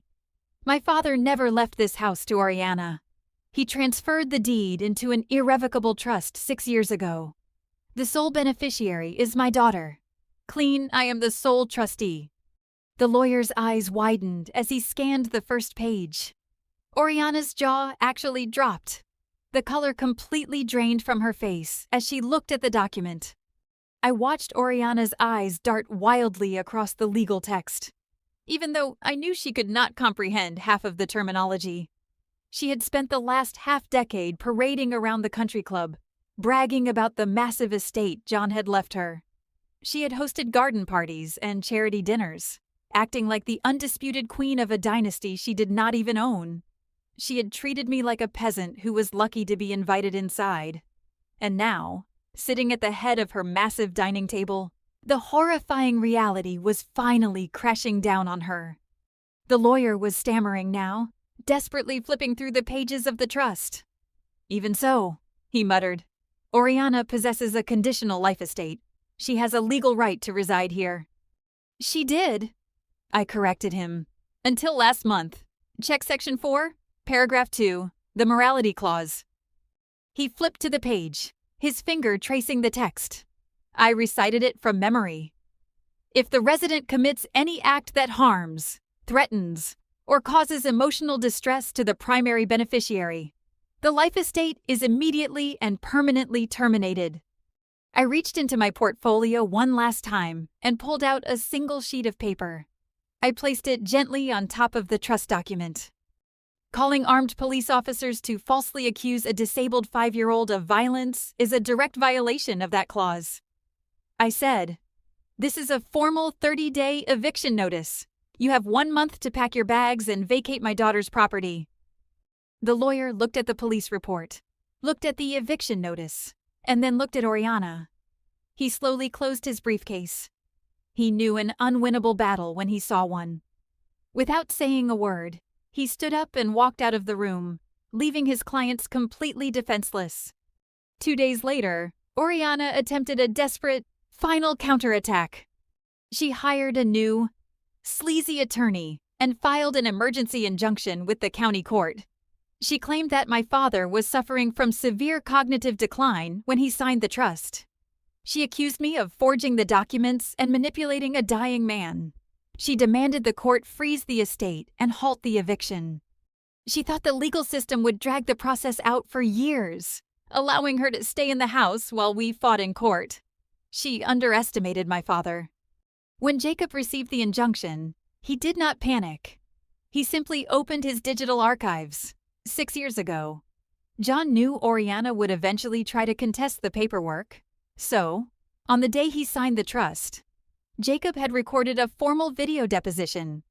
My father never left this house to Oriana. He transferred the deed into an irrevocable trust 6 years ago. The sole beneficiary is my daughter. Clean, I am the sole trustee." The lawyer's eyes widened as he scanned the first page. Oriana's jaw actually dropped. The color completely drained from her face as she looked at the document. I watched Oriana's eyes dart wildly across the legal text, even though I knew she could not comprehend half of the terminology. She had spent the last half-decade parading around the country club, bragging about the massive estate John had left her. She had hosted garden parties and charity dinners, acting like the undisputed queen of a dynasty she did not even own. She had treated me like a peasant who was lucky to be invited inside. And now, sitting at the head of her massive dining table, the horrifying reality was finally crashing down on her. The lawyer was stammering now, desperately flipping through the pages of the trust. "Even so," he muttered, "Oriana possesses a conditional life estate. She has a legal right to reside here." "She did," I corrected him. "Until last month. Check Section 4, Paragraph 2, the morality clause." He flipped to the page, his finger tracing the text. I recited it from memory. "If the resident commits any act that harms, threatens, or causes emotional distress to the primary beneficiary, the life estate is immediately and permanently terminated." I reached into my portfolio one last time and pulled out a single sheet of paper. I placed it gently on top of the trust document. "Calling armed police officers to falsely accuse a disabled 5-year-old of violence is a direct violation of that clause." I said, "This is a formal 30-day eviction notice. You have 1 month to pack your bags and vacate my daughter's property." The lawyer looked at the police report, looked at the eviction notice, and then looked at Oriana. He slowly closed his briefcase. He knew an unwinnable battle when he saw one. Without saying a word, he stood up and walked out of the room, leaving his clients completely defenseless. 2 days later, Oriana attempted a desperate, final counterattack. She hired a new, sleazy attorney and filed an emergency injunction with the county court. She claimed that my father was suffering from severe cognitive decline when he signed the trust. She accused me of forging the documents and manipulating a dying man. She demanded the court freeze the estate and halt the eviction. She thought the legal system would drag the process out for years, allowing her to stay in the house while we fought in court. She underestimated my father. When Jacob received the injunction, he did not panic. He simply opened his digital archives. 6 years ago, John knew Oriana would eventually try to contest the paperwork. So, on the day he signed the trust, Jacob had recorded a formal video deposition.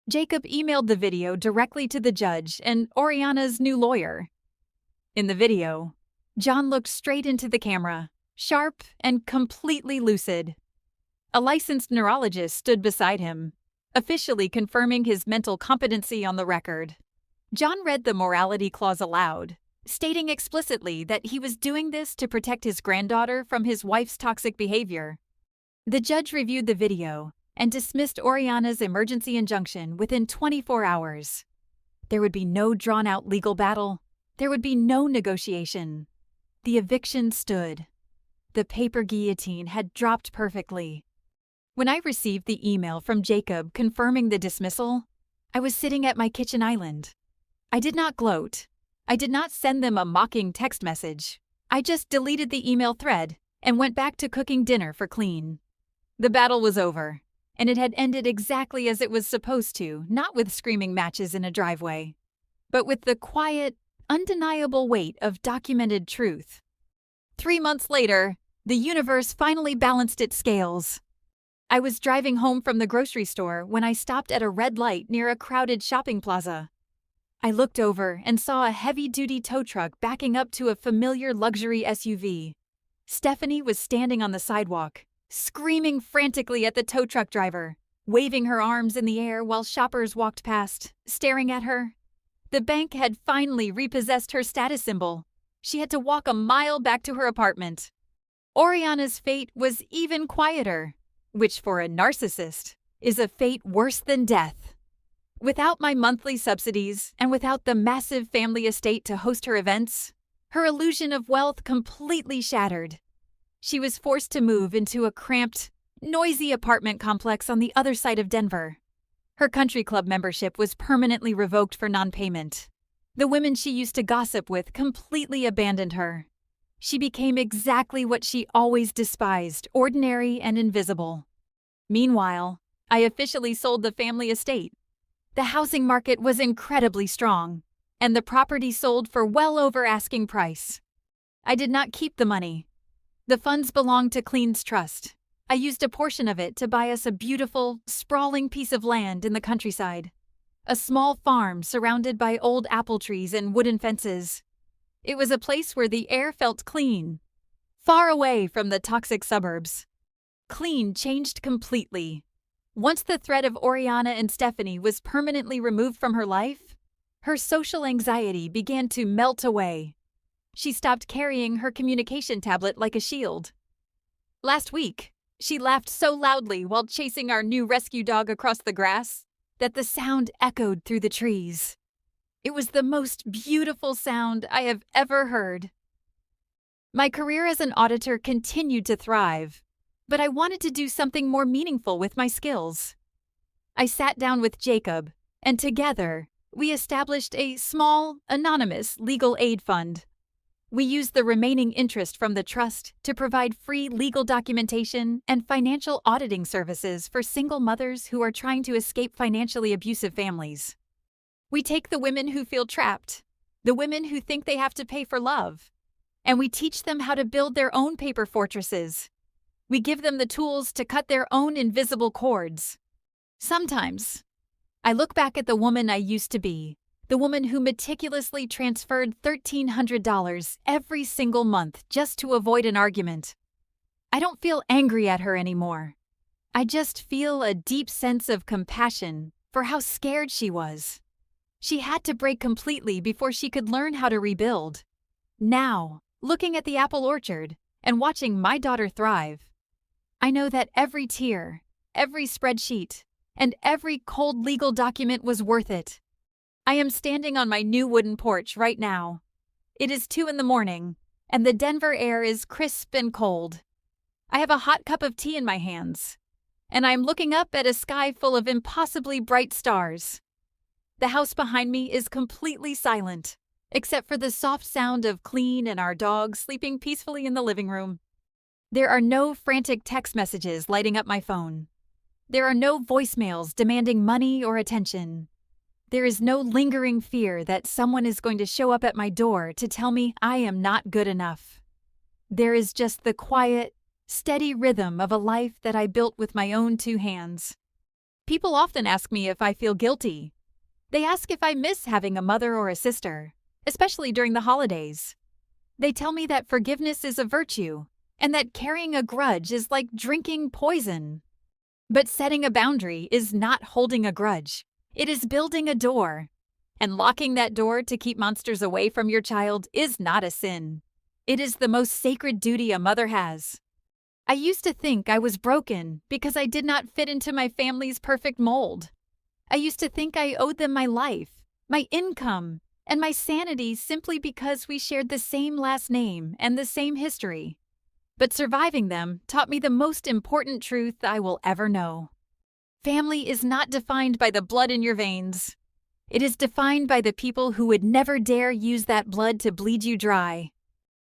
Jacob emailed the video directly to the judge and Oriana's new lawyer. In the video, John looked straight into the camera, sharp and completely lucid. A licensed neurologist stood beside him, officially confirming his mental competency on the record. John read the morality clause aloud, stating explicitly that he was doing this to protect his granddaughter from his wife's toxic behavior. The judge reviewed the video and dismissed Oriana's emergency injunction within 24 hours. There would be no drawn-out legal battle. There would be no negotiation. The eviction stood. The paper guillotine had dropped perfectly. When I received the email from Jacob confirming the dismissal, I was sitting at my kitchen island. I did not gloat. I did not send them a mocking text message. I just deleted the email thread and went back to cooking dinner for Clean. The battle was over, and it had ended exactly as it was supposed to, not with screaming matches in a driveway, but with the quiet, undeniable weight of documented truth. 3 months later, the universe finally balanced its scales. I was driving home from the grocery store when I stopped at a red light near a crowded shopping plaza. I looked over and saw a heavy-duty tow truck backing up to a familiar luxury SUV. Stephanie was standing on the sidewalk, screaming frantically at the tow truck driver, waving her arms in the air while shoppers walked past, staring at her. The bank had finally repossessed her status symbol. She had to walk a mile back to her apartment. Oriana's fate was even quieter, which for a narcissist is a fate worse than death. Without my monthly subsidies and without the massive family estate to host her events, her illusion of wealth completely shattered. She was forced to move into a cramped, noisy apartment complex on the other side of Denver. Her country club membership was permanently revoked for non-payment. The women she used to gossip with completely abandoned her. She became exactly what she always despised, ordinary and invisible. Meanwhile, I officially sold the family estate. The housing market was incredibly strong, and the property sold for well over asking price. I did not keep the money. The funds belonged to Clean's trust. I used a portion of it to buy us a beautiful, sprawling piece of land in the countryside. A small farm surrounded by old apple trees and wooden fences. It was a place where the air felt clean, far away from the toxic suburbs. Clean changed completely. Once the threat of Oriana and Stephanie was permanently removed from her life, her social anxiety began to melt away. She stopped carrying her communication tablet like a shield. Last week, she laughed so loudly while chasing our new rescue dog across the grass that the sound echoed through the trees. It was the most beautiful sound I have ever heard. My career as an auditor continued to thrive, but I wanted to do something more meaningful with my skills. I sat down with Jacob, and together, we established a small, anonymous legal aid fund. We used the remaining interest from the trust to provide free legal documentation and financial auditing services for single mothers who are trying to escape financially abusive families. We take the women who feel trapped, the women who think they have to pay for love, and we teach them how to build their own paper fortresses. We give them the tools to cut their own invisible cords. Sometimes, I look back at the woman I used to be, the woman who meticulously transferred $1,300 every single month just to avoid an argument. I don't feel angry at her anymore. I just feel a deep sense of compassion for how scared she was. She had to break completely before she could learn how to rebuild. Now, looking at the apple orchard and watching my daughter thrive. I know that every tear, every spreadsheet, and every cold legal document was worth it. I am standing on my new wooden porch right now. It is 2 a.m, and the Denver air is crisp and cold. I have a hot cup of tea in my hands, and I am looking up at a sky full of impossibly bright stars. The house behind me is completely silent, except for the soft sound of Clean and our dog sleeping peacefully in the living room. There are no frantic text messages lighting up my phone. There are no voicemails demanding money or attention. There is no lingering fear that someone is going to show up at my door to tell me I am not good enough. There is just the quiet, steady rhythm of a life that I built with my own 2 hands. People often ask me if I feel guilty. They ask if I miss having a mother or a sister, especially during the holidays. They tell me that forgiveness is a virtue, and that carrying a grudge is like drinking poison. But setting a boundary is not holding a grudge. It is building a door. And locking that door to keep monsters away from your child is not a sin. It is the most sacred duty a mother has. I used to think I was broken because I did not fit into my family's perfect mold. I used to think I owed them my life, my income, and my sanity simply because we shared the same last name and the same history. But surviving them taught me the most important truth I will ever know. Family is not defined by the blood in your veins. It is defined by the people who would never dare use that blood to bleed you dry.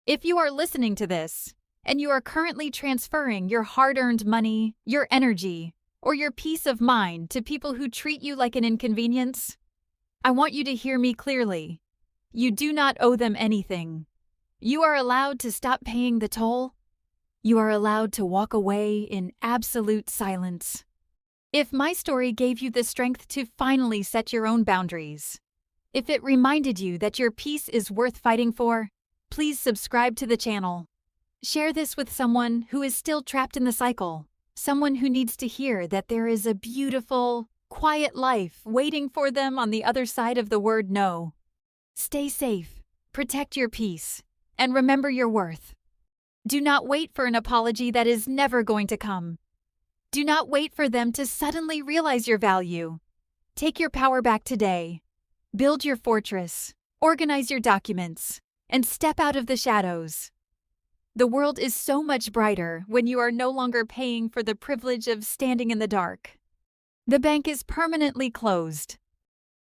If you are listening to this, and you are currently transferring your hard-earned money, your energy, or your peace of mind to people who treat you like an inconvenience, I want you to hear me clearly. You do not owe them anything. You are allowed to stop paying the toll. You are allowed to walk away in absolute silence. If my story gave you the strength to finally set your own boundaries, if it reminded you that your peace is worth fighting for, please subscribe to the channel. Share this with someone who is still trapped in the cycle, someone who needs to hear that there is a beautiful, quiet life waiting for them on the other side of the word no. Stay safe, protect your peace, and remember your worth. Do not wait for an apology that is never going to come. Do not wait for them to suddenly realize your value. Take your power back today. Build your fortress, organize your documents, and step out of the shadows. The world is so much brighter when you are no longer paying for the privilege of standing in the dark. The bank is permanently closed,